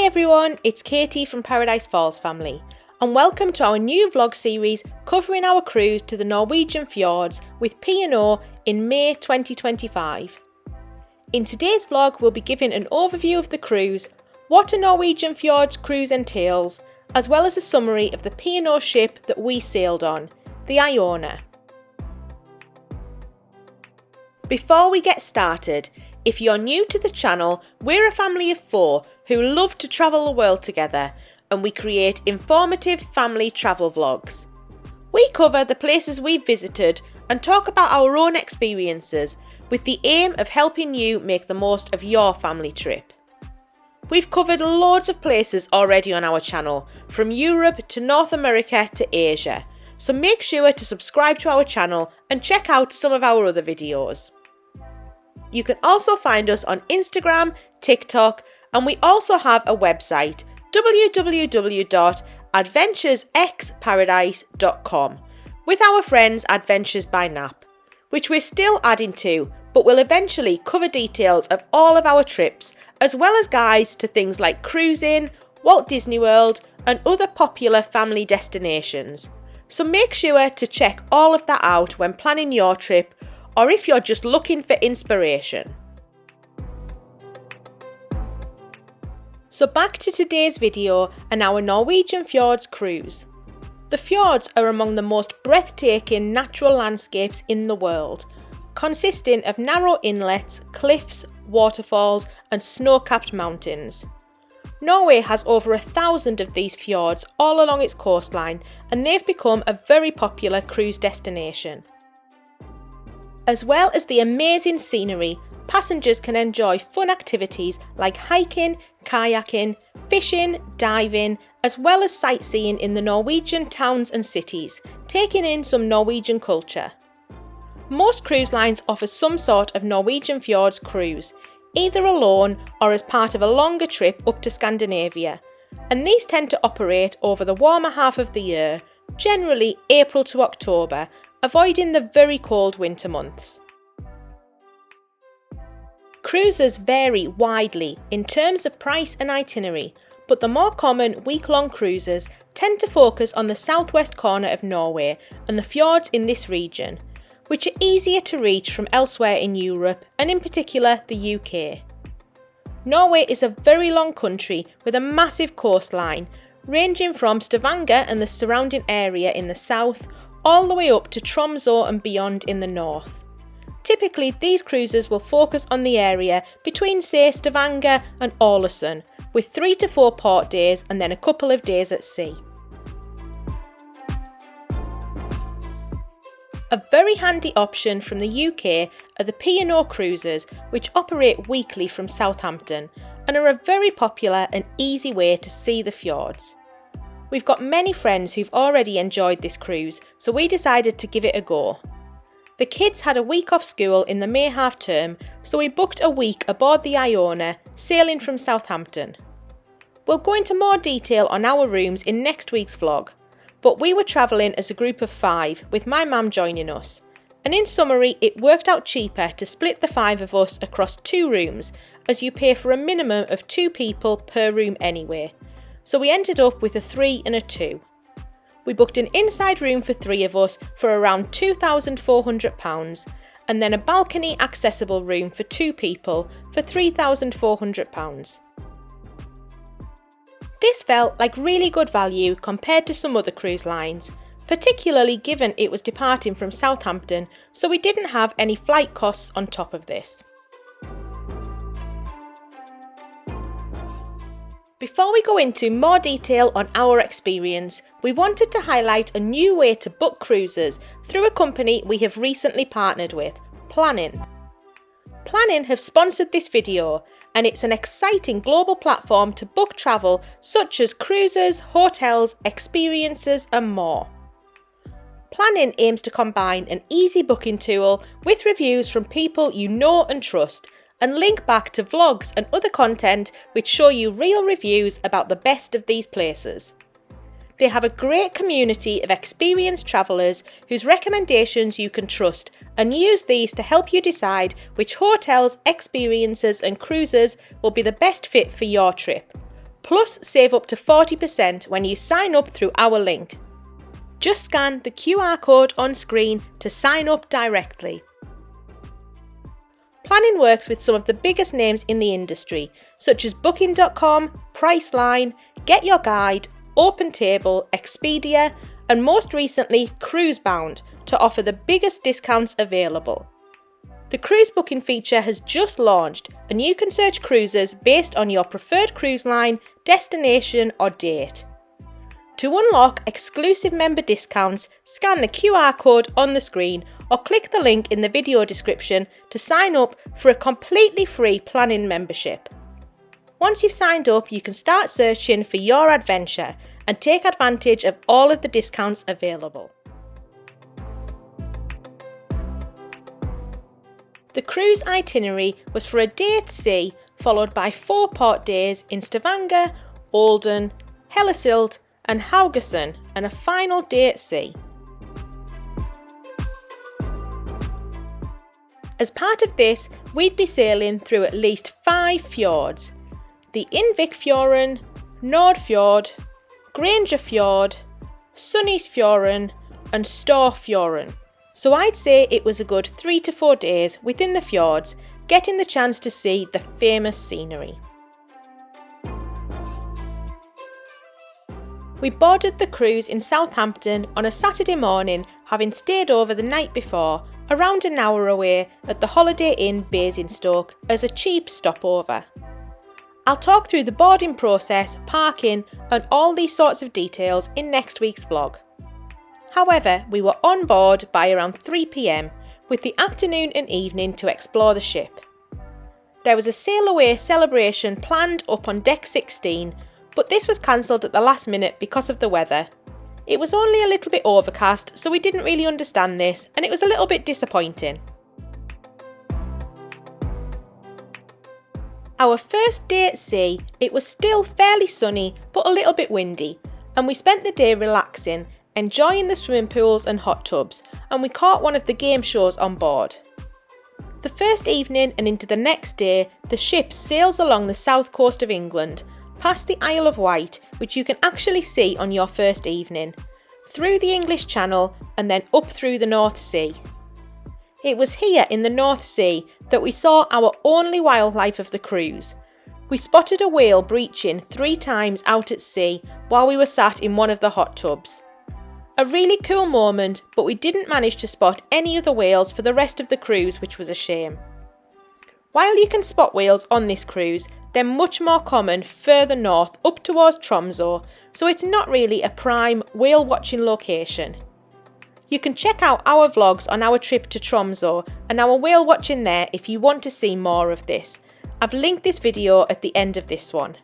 everyone, it's Katie from Paradise Falls family, and welcome to our new vlog series covering our cruise to the Norwegian Fjords with P&O in May 2025. In today's vlog, we'll be giving an overview of the cruise, what a Norwegian Fjords cruise entails, as well as a summary of the P&O ship that we sailed on, the Iona. Before we get started, if you're new to the channel, we're a family of 4 who love to travel the world together, and we create informative family travel vlogs. We cover the places we've visited and talk about our own experiences with the aim of helping you make the most of your family trip. We've covered loads of places already on our channel, from Europe to North America to Asia, so make sure to subscribe to our channel and check out some of our other videos. You can also find us on Instagram, TikTok, and we also have a website, www.adventuresxparadise.com, with our friends Adventures by Nap, which we're still adding to, but will eventually cover details of all of our trips, as well as guides to things like cruising, Walt Disney World, and other popular family destinations. So make sure to check all of that out when planning your trip, or if you're just looking for inspiration. So back to today's video and our Norwegian Fjords cruise. The fjords are among the most breathtaking natural landscapes in the world, consisting of narrow inlets, cliffs, waterfalls and snow-capped mountains. Norway has over 1,000 of these fjords all along its coastline, and they've become a very popular cruise destination. As well as the amazing scenery, passengers can enjoy fun activities like hiking, kayaking, fishing, diving, as well as sightseeing in the Norwegian towns and cities, taking in some Norwegian culture. Most cruise lines offer some sort of Norwegian Fjords cruise, either alone or as part of a longer trip up to Scandinavia, and these tend to operate over the warmer half of the year, generally April to October, avoiding the very cold winter months. Cruises vary widely in terms of price and itinerary, but the more common week-long cruises tend to focus on the southwest corner of Norway and the fjords in this region, which are easier to reach from elsewhere in Europe and in particular the UK. Norway is a very long country with a massive coastline, ranging from Stavanger and the surrounding area in the south, all the way up to Tromsø and beyond in the north. Typically, these cruises will focus on the area between, say, Stavanger and Hellesylt, with 3 to 4 port days and then a couple of days at sea. A very handy option from the UK are the P&O cruises, which operate weekly from Southampton and are a very popular and easy way to see the fjords. We've got many friends who've already enjoyed this cruise, so we decided to give it a go. The kids had a week off school in the May half term, so we booked a week aboard the Iona, sailing from Southampton. We'll go into more detail on our rooms in next week's vlog, but we were travelling as a group of 5, with my mum joining us, and in summary it worked out cheaper to split the 5 of us across 2 rooms, as you pay for a minimum of 2 people per room anyway, so we ended up with a 3 and a 2. We booked an inside room for 3 of us for around £2,400, and then a balcony accessible room for 2 people for £3,400. This felt like really good value compared to some other cruise lines, particularly given it was departing from Southampton, so we didn't have any flight costs on top of this. Before we go into more detail on our experience, we wanted to highlight a new way to book cruises through a company we have recently partnered with, Planning. Planning have sponsored this video, and it's an exciting global platform to book travel such as cruises, hotels, experiences and more. Planning aims to combine an easy booking tool with reviews from people you know and trust, and link back to vlogs and other content which show you real reviews about the best of these places. They have a great community of experienced travellers whose recommendations you can trust, and use these to help you decide which hotels, experiences and cruises will be the best fit for your trip. plus save up to 40% when you sign up through our link. Just scan the QR code on screen to sign up directly. Planning works with some of the biggest names in the industry, such as Booking.com, Priceline, Get Your Guide, OpenTable, Expedia, and most recently Cruisebound, to offer the biggest discounts available. The cruise booking feature has just launched, and you can search cruises based on your preferred cruise line, destination, or date. To unlock exclusive member discounts, scan the QR code on the screen or click the link in the video description to sign up for a completely free planning membership. Once you've signed up, you can start searching for your adventure and take advantage of all of the discounts available. The cruise itinerary was for a day at sea, followed by 4 port days in Stavanger, Olden, Hellesylt and Haugesund, and a final day at sea. As part of this, we'd be sailing through at least 5 fjords: the Innvikfjorden, Nordfjord, Geiranger Fjord, Sunnisfjorden and Storfjorden. So I'd say it was a good 3 to 4 days within the fjords, getting the chance to see the famous scenery. We boarded the cruise in Southampton on a Saturday morning, having stayed over the night before, around an hour away at the Holiday Inn Basingstoke as a cheap stopover. I'll talk through the boarding process, parking and all these sorts of details in next week's vlog. However, we were on board by around 3 p.m, with the afternoon and evening to explore the ship. There was a sail away celebration planned up on deck 16, but this was cancelled at the last minute because of the weather. It was only a little bit overcast, so we didn't really understand this, and it was a little bit disappointing. Our first day at sea, it was still fairly sunny but a little bit windy, and we spent the day relaxing, enjoying the swimming pools and hot tubs, and we caught one of the game shows on board. The first evening and into the next day, the ship sails along the south coast of England, past the Isle of Wight, which you can actually see on your first evening, through the English Channel and then up through the North Sea. It was here in the North Sea that we saw our only wildlife of the cruise. We spotted a whale breaching 3 times out at sea while we were sat in one of the hot tubs. A really cool moment, but we didn't manage to spot any other whales for the rest of the cruise, which was a shame. While you can spot whales on this cruise, they're much more common further north up towards Tromsø, so it's not really a prime whale watching location. You can check out our vlogs on our trip to Tromsø and our whale watching there if you want to see more of this. I've linked this video at the end of this one.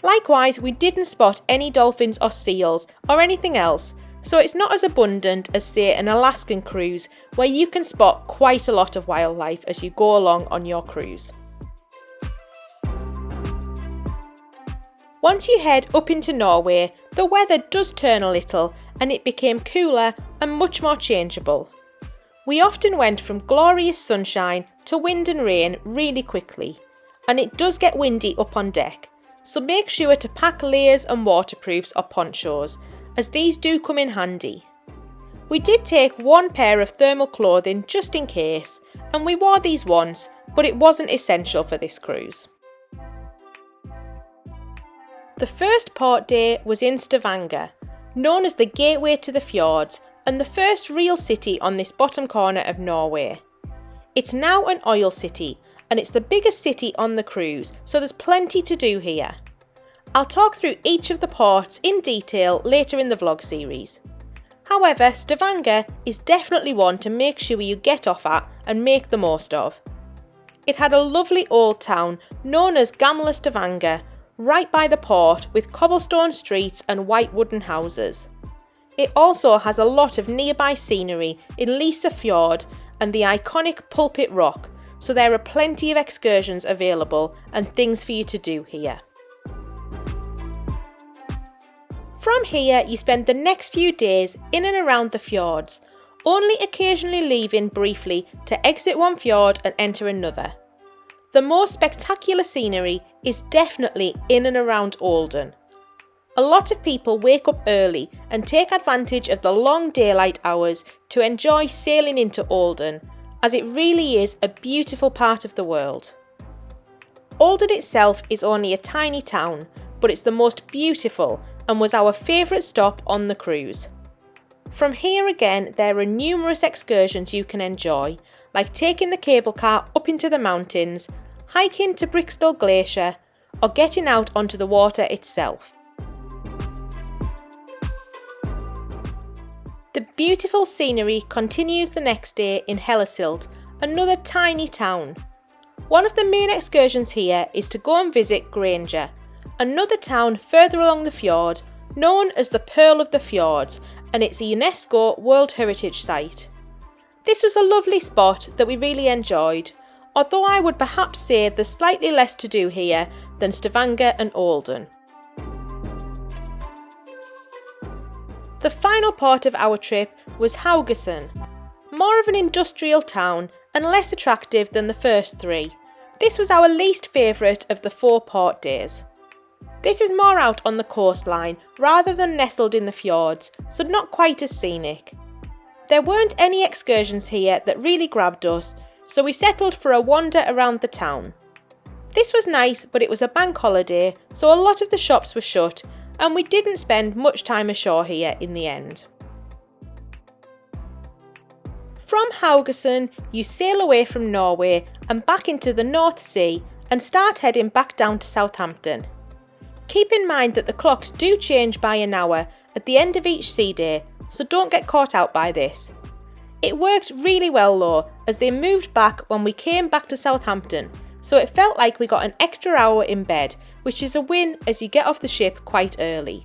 Likewise, we didn't spot any dolphins or seals or anything else, so it's not as abundant as, say, an Alaskan cruise where you can spot quite a lot of wildlife as you go along on your cruise. Once you head up into Norway, the weather does turn a little and it became cooler and much more changeable. We often went from glorious sunshine to wind and rain really quickly, and it does get windy up on deck, so make sure to pack layers and waterproofs or ponchos, as these do come in handy. We did take 1 pair of thermal clothing just in case, and we wore these once, but it wasn't essential for this cruise. The first port day was in Stavanger, known as the gateway to the fjords and the first real city on this bottom corner of Norway. It's now an oil city, and it's the biggest city on the cruise, so there's plenty to do here. I'll talk through each of the ports in detail later in the vlog series. However, Stavanger is definitely one to make sure you get off at and make the most of. It had a lovely old town known as Gamla Stavanger, right by the port with cobblestone streets and white wooden houses. It also has a lot of nearby scenery in Lisa Fjord and the iconic Pulpit Rock, so there are plenty of excursions available and things for you to do here. From here, you spend the next few days in and around the fjords, only occasionally leaving briefly to exit one fjord and enter another. the most spectacular scenery is definitely in and around Olden. A lot of people wake up early and take advantage of the long daylight hours to enjoy sailing into Olden, as it really is a beautiful part of the world. Olden itself is only a tiny town, but it's the most beautiful and was our favourite stop on the cruise. From here again, there are numerous excursions you can enjoy, like taking the cable car up into the mountains, hiking to Brixton Glacier, or getting out onto the water itself. The beautiful scenery continues the next day in Hellesylt, another tiny town. One of the main excursions here is to go and visit Geiranger, another town further along the fjord, known as the Pearl of the Fjords, and it's a UNESCO World Heritage Site. This was a lovely spot that we really enjoyed, although I would perhaps say there's slightly less to do here than Stavanger and Olden. The final part of our trip was Haugesund, more of an industrial town and less attractive than the first three. This was our least favourite of the 4 port days. This is more out on the coastline rather than nestled in the fjords, so not quite as scenic. There weren't any excursions here that really grabbed us, so we settled for a wander around the town. This was nice, but it was a bank holiday, so a lot of the shops were shut, and we didn't spend much time ashore here in the end. From Haugesund, you sail away from Norway and back into the North Sea and start heading back down to Southampton. Keep in mind that the clocks do change by an hour at the end of each sea day, so don't get caught out by this. It worked really well though, as they moved back when we came back to Southampton, so it felt like we got an extra hour in bed, which is a win as you get off the ship quite early.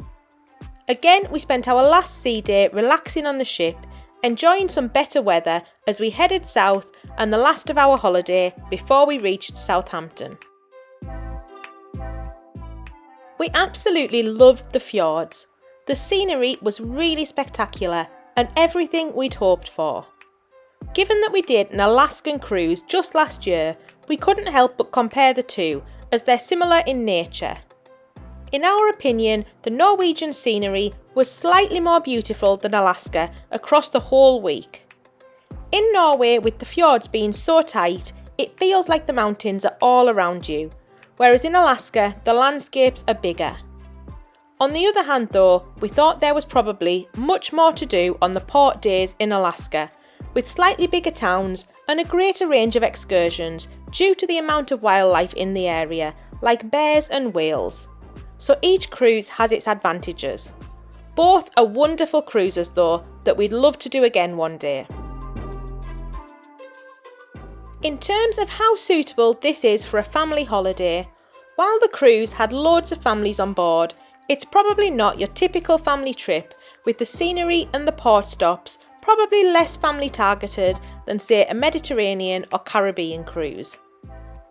Again, we spent our last sea day relaxing on the ship, enjoying some better weather as we headed south and the last of our holiday before we reached Southampton. We absolutely loved the fjords. The scenery was really spectacular and everything we'd hoped for. Given that we did an Alaskan cruise just last year, we couldn't help but compare the two, as they're similar in nature. In our opinion, the Norwegian scenery was slightly more beautiful than Alaska across the whole week. In Norway, with the fjords being so tight, it feels like the mountains are all around you, whereas in Alaska, the landscapes are bigger. On the other hand though, we thought there was probably much more to do on the port days in Alaska, with slightly bigger towns and a greater range of excursions due to the amount of wildlife in the area, like bears and whales. So each cruise has its advantages. Both are wonderful cruises though, that we'd love to do again one day. In terms of how suitable this is for a family holiday, while the cruise had loads of families on board, it's probably not your typical family trip, with the scenery and the port stops probably less family targeted than say a Mediterranean or Caribbean cruise.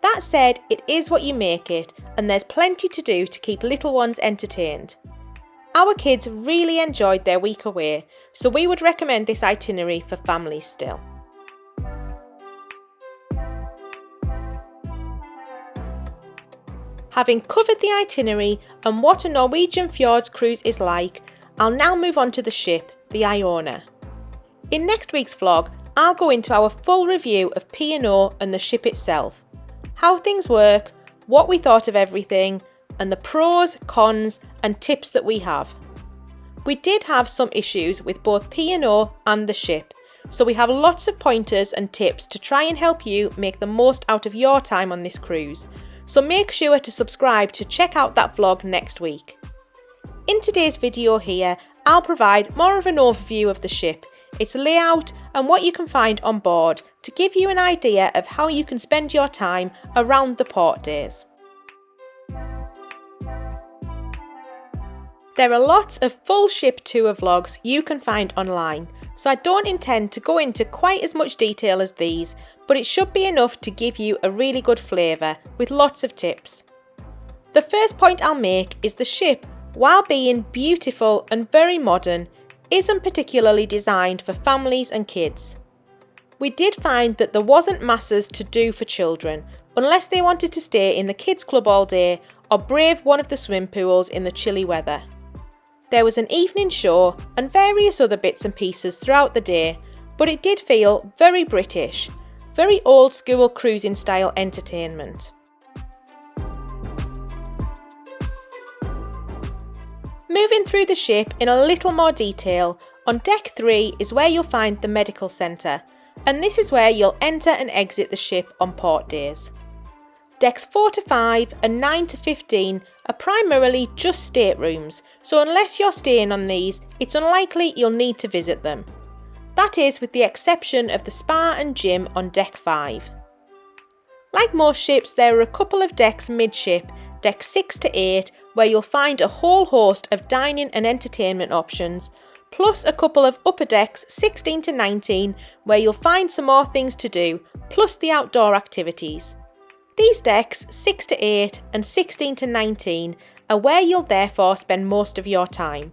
That said, it is what you make it, and there's plenty to do to keep little ones entertained. Our kids really enjoyed their week away, so we would recommend this itinerary for families still. Having covered the itinerary and what a Norwegian Fjords cruise is like, I'll now move on to the ship, the Iona. In next week's vlog, I'll go into our full review of P&O and the ship itself, how things work, what we thought of everything, and the pros, cons and tips that we have. We did have some issues with both P&O and the ship, so we have lots of pointers and tips to try and help you make the most out of your time on this cruise, so make sure to subscribe to check out that vlog next week. In today's video here, I'll provide more of an overview of the ship, its layout and what you can find on board to give you an idea of how you can spend your time around the port days. There are lots of full ship tour vlogs you can find online, so I don't intend to go into quite as much detail as these, but it should be enough to give you a really good flavour with lots of tips. The first point I'll make is the ship, while being beautiful and very modern, isn't particularly designed for families and kids. We did find that there wasn't masses to do for children, unless they wanted to stay in the kids' club all day or brave one of the swim pools in the chilly weather. There was an evening show and various other bits and pieces throughout the day, but it did feel very British, very old school cruising style entertainment. Moving through the ship in a little more detail, on deck 3 is where you'll find the medical centre, and this is where you'll enter and exit the ship on port days. Decks 4 to 5 and 9 to 15 are primarily just staterooms, so unless you're staying on these, it's unlikely you'll need to visit them. That is with the exception of the spa and gym on deck 5. Like most ships, there are a couple of decks midship, decks 6 to 8, where you'll find a whole host of dining and entertainment options, plus a couple of upper decks 16 to 19, where you'll find some more things to do, plus the outdoor activities. These decks 6 to 8 and 16 to 19 are where you'll therefore spend most of your time.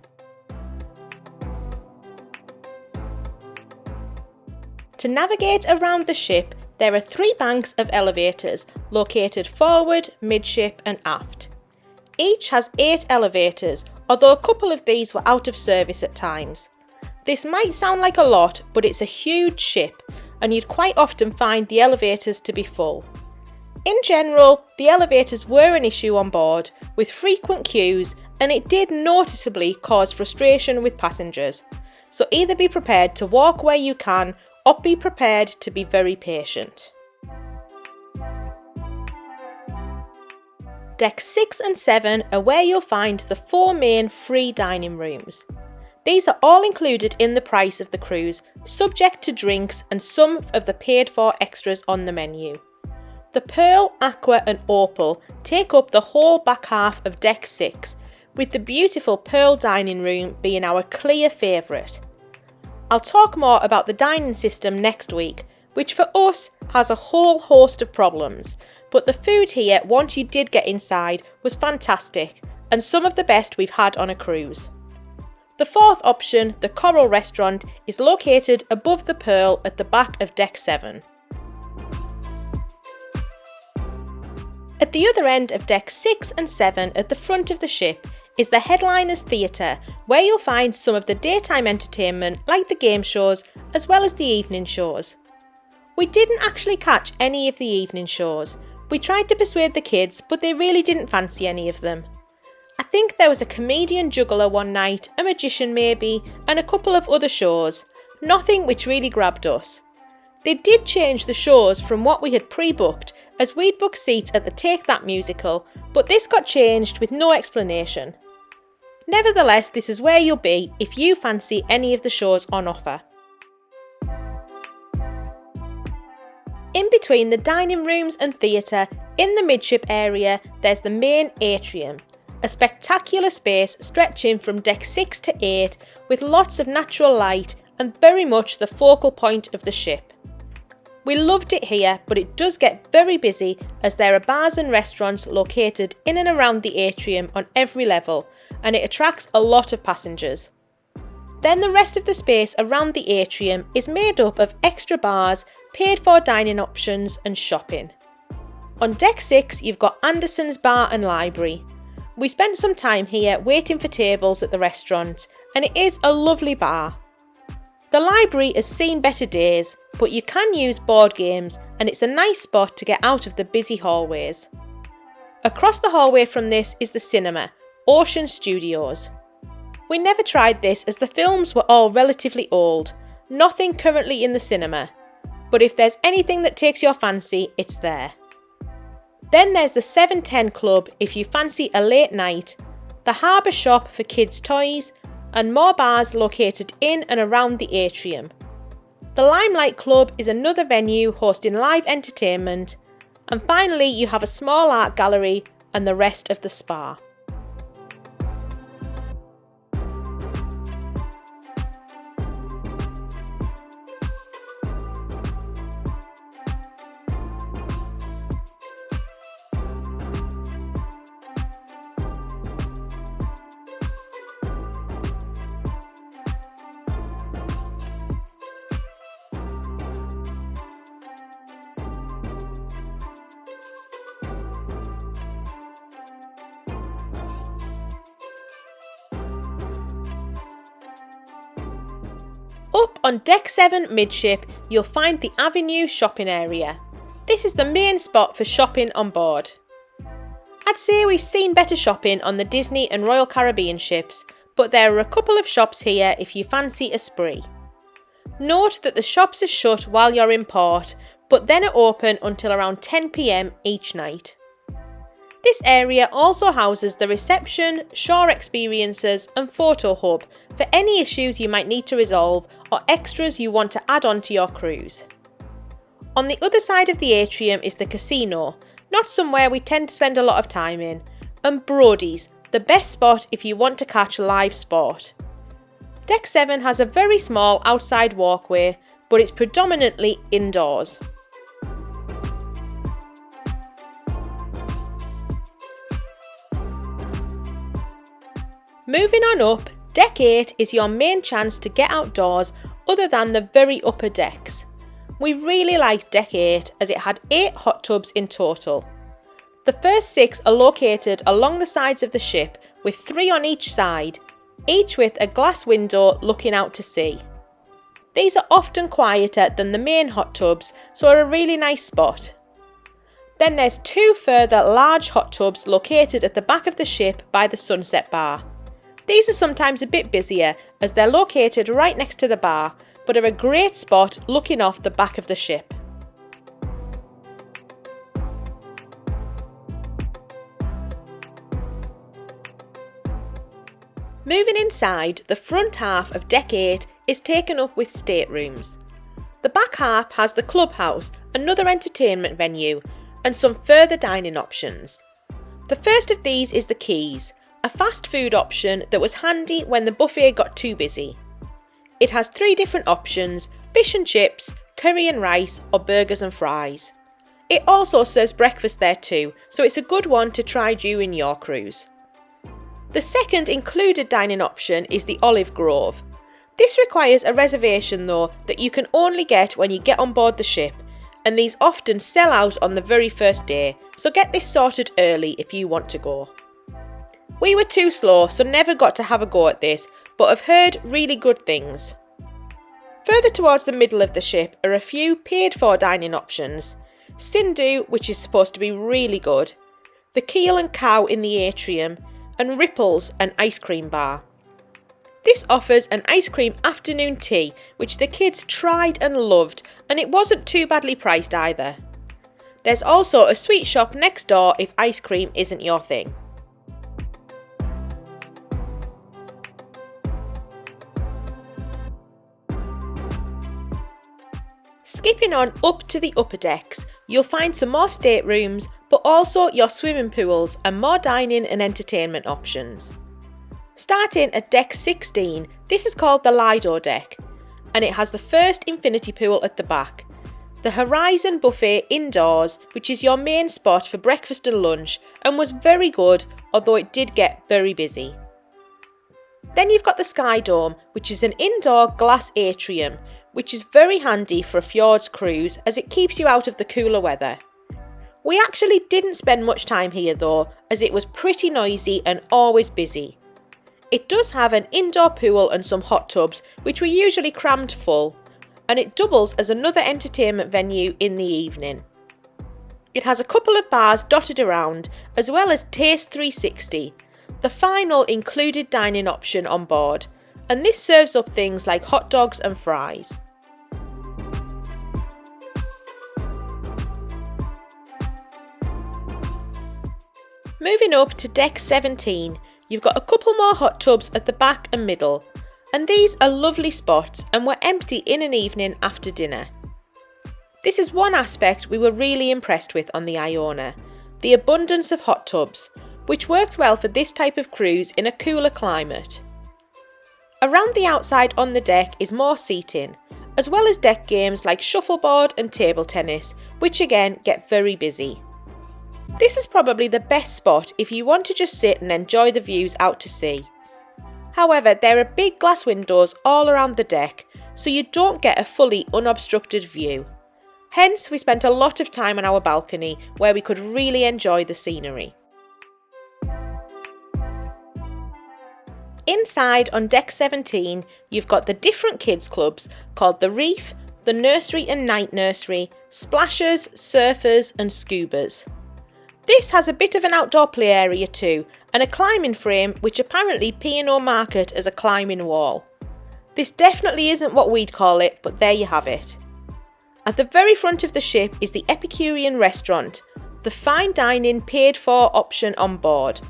To navigate around the ship, there are 3 banks of elevators located forward, midship and aft. Each has 8 elevators, although a couple of these were out of service at times. This might sound like a lot, but it's a huge ship, and you'd quite often find the elevators to be full. In general, the elevators were an issue on board, with frequent queues, and it did noticeably cause frustration with passengers. So either be prepared to walk where you can, or be prepared to be very patient. Decks 6 and 7 are where you'll find the 4 main free dining rooms. These are all included in the price of the cruise, subject to drinks and some of the paid for extras on the menu. The Pearl, Aqua and Opal take up the whole back half of Deck 6, with the beautiful Pearl dining room being our clear favourite. I'll talk more about the dining system next week, which for us has a whole host of problems, but the food here once you did get inside was fantastic and some of the best we've had on a cruise. The fourth option, the Coral restaurant, is located above the Pearl at the back of Deck 7. At the other end of Decks 6 and 7 at the front of the ship is the Headliners Theatre, where you'll find some of the daytime entertainment like the game shows as well as the evening shows. We didn't actually catch any of the evening shows. We tried to persuade the kids, but they really didn't fancy any of them. I think there was a comedian juggler one night, a magician maybe, and a couple of other shows. Nothing which really grabbed us. They did change the shows from what we had pre-booked, as we'd booked seats at the Take That musical, but this got changed with no explanation. Nevertheless, this is where you'll be if you fancy any of the shows on offer. In between the dining rooms and theatre, in the midship area, there's the main atrium, a spectacular space stretching from Deck 6 to 8 with lots of natural light and very much the focal point of the ship. We loved it here, but it does get very busy as there are bars and restaurants located in and around the atrium on every level, and it attracts a lot of passengers. Then the rest of the space around the atrium is made up of extra bars, paid for dining options and shopping. On Deck 6 you've got Anderson's Bar and Library. We spent some time here waiting for tables at the restaurant, and it is a lovely bar. The library has seen better days, but you can use board games and it's a nice spot to get out of the busy hallways. Across the hallway from this is the cinema, Ocean Studios. We never tried this as the films were all relatively old, nothing currently in the cinema, but if there's anything that takes your fancy, it's there. Then there's the 710 Club if you fancy a late night, the Harbour Shop for kids' toys, and more bars located in and around the atrium. The Limelight Club is another venue hosting live entertainment, and finally you have a small art gallery and the rest of the spa. Up on Deck 7 midship, you'll find the Avenue shopping area. This is the main spot for shopping on board. I'd say we've seen better shopping on the Disney and Royal Caribbean ships, but there are a couple of shops here if you fancy a spree. Note that the shops are shut while you're in port, but then are open until around 10 PM each night. This area also houses the reception, shore experiences and photo hub for any issues you might need to resolve or extras you want to add on to your cruise. On the other side of the atrium is the casino, not somewhere we tend to spend a lot of time in, and Brody's, the best spot if you want to catch live sport. Deck 7 has a very small outside walkway, but it's predominantly indoors. Moving on up, Deck 8 is your main chance to get outdoors other than the very upper decks. We really liked Deck 8 as it had 8 hot tubs in total. The first 6 are located along the sides of the ship with 3 on each side, each with a glass window looking out to sea. These are often quieter than the main hot tubs, so are a really nice spot. Then there's 2 further large hot tubs located at the back of the ship by the sunset bar. These are sometimes a bit busier as they're located right next to the bar, but are a great spot looking off the back of the ship. Moving inside, the front half of Deck 8 is taken up with staterooms. The back half has the clubhouse, another entertainment venue, and some further dining options. The first of these is the Keys, a fast food option that was handy when the buffet got too busy. It has 3 different options: fish and chips, curry and rice, or burgers and fries. It also serves breakfast there too, so it's a good one to try during your cruise. The second included dining option is the Olive Grove. This requires a reservation though that you can only get when you get on board the ship, and these often sell out on the very first day, so get this sorted early if you want to go. We were too slow, so never got to have a go at this, but have heard really good things. Further towards the middle of the ship are a few paid for dining options: Sindhu, which is supposed to be really good, the Keel and Cow in the atrium, and Ripples, an ice cream bar. This offers an ice cream afternoon tea, which the kids tried and loved, and it wasn't too badly priced either. There's also a sweet shop next door if ice cream isn't your thing. Skipping on up to the upper decks, you'll find some more staterooms, but also your swimming pools and more dining and entertainment options. Starting at Deck 16, this is called the Lido deck, and it has the first infinity pool at the back, the Horizon buffet indoors, which is your main spot for breakfast and lunch, and was very good, although it did get very busy. Then you've got the Sky Dome, which is an indoor glass atrium, which is very handy for a fjords cruise as it keeps you out of the cooler weather. We actually didn't spend much time here though, as it was pretty noisy and always busy. It does have an indoor pool and some hot tubs, which were usually crammed full, and it doubles as another entertainment venue in the evening. It has a couple of bars dotted around, as well as Taste 360, the final included dining option on board, and this serves up things like hot dogs and fries. Moving up to Deck 17, you've got a couple more hot tubs at the back and middle, and these are lovely spots and were empty in an evening after dinner. This is one aspect we were really impressed with on the Iona, the abundance of hot tubs, which works well for this type of cruise in a cooler climate. Around the outside on the deck is more seating, as well as deck games like shuffleboard and table tennis, which again get very busy. This is probably the best spot if you want to just sit and enjoy the views out to sea. However, there are big glass windows all around the deck, so you don't get a fully unobstructed view. Hence, we spent a lot of time on our balcony where we could really enjoy the scenery. inside on deck 17, you've got the different kids clubs called the Reef, the Nursery and Night Nursery, Splashers, Surfers and Scubas. This has a bit of an outdoor play area too, and a climbing frame which apparently P&O market as a climbing wall. This definitely isn't what we'd call it, but there you have it. At the very front of the ship is the Epicurean restaurant, the fine dining paid for option on board,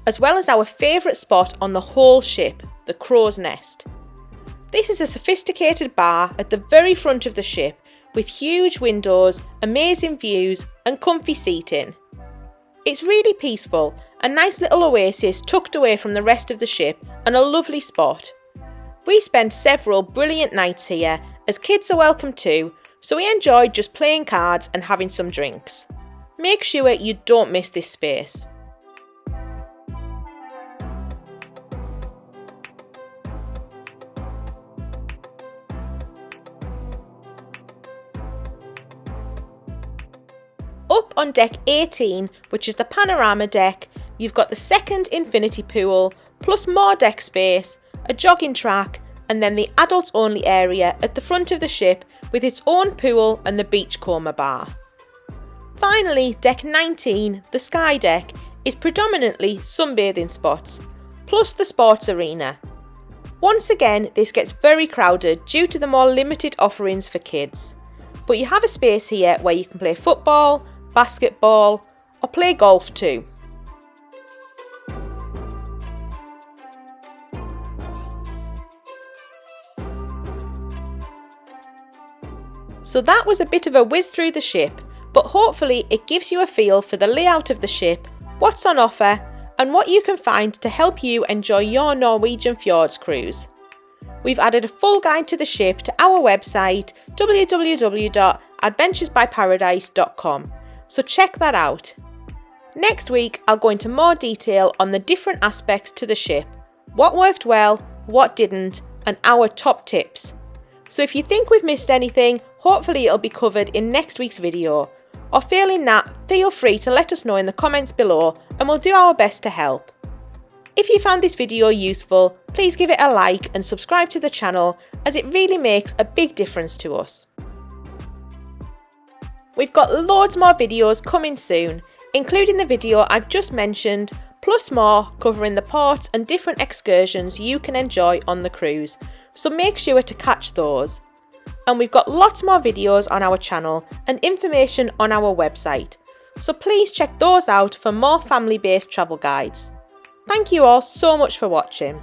as well as our favourite spot on the whole ship, the Crow's Nest. This is a sophisticated bar at the very front of the ship with huge windows, amazing views and comfy seating. It's really peaceful, a nice little oasis tucked away from the rest of the ship and a lovely spot. We spent several brilliant nights here, as kids are welcome too, so we enjoyed just playing cards and having some drinks. Make sure you don't miss this space. Up on deck 18, which is the panorama deck, you've got the second infinity pool, plus more deck space, a jogging track, and then the adults only area at the front of the ship with its own pool and the beachcomber bar. Finally, deck 19, the sky deck, is predominantly sunbathing spots, plus the sports arena. Once again, this gets very crowded due to the more limited offerings for kids, but you have a space here where you can play football, basketball, or play golf too. So that was a bit of a whiz through the ship, but hopefully it gives you a feel for the layout of the ship, what's on offer, and what you can find to help you enjoy your Norwegian Fjords cruise. We've added a full guide to the ship to our website www.adventuresbyparadise.com, so check that out. Next week I'll go into more detail on the different aspects to the ship, what worked well, what didn't, and our top tips. So if you think we've missed anything, hopefully it'll be covered in next week's video, or failing that, feel free to let us know in the comments below and we'll do our best to help. If you found this video useful, please give it a like and subscribe to the channel, as it really makes a big difference to us. We've got loads more videos coming soon, including the video I've just mentioned, plus more covering the ports and different excursions you can enjoy on the cruise, so make sure to catch those. And we've got lots more videos on our channel and information on our website, so please check those out for more family-based travel guides. Thank you all so much for watching.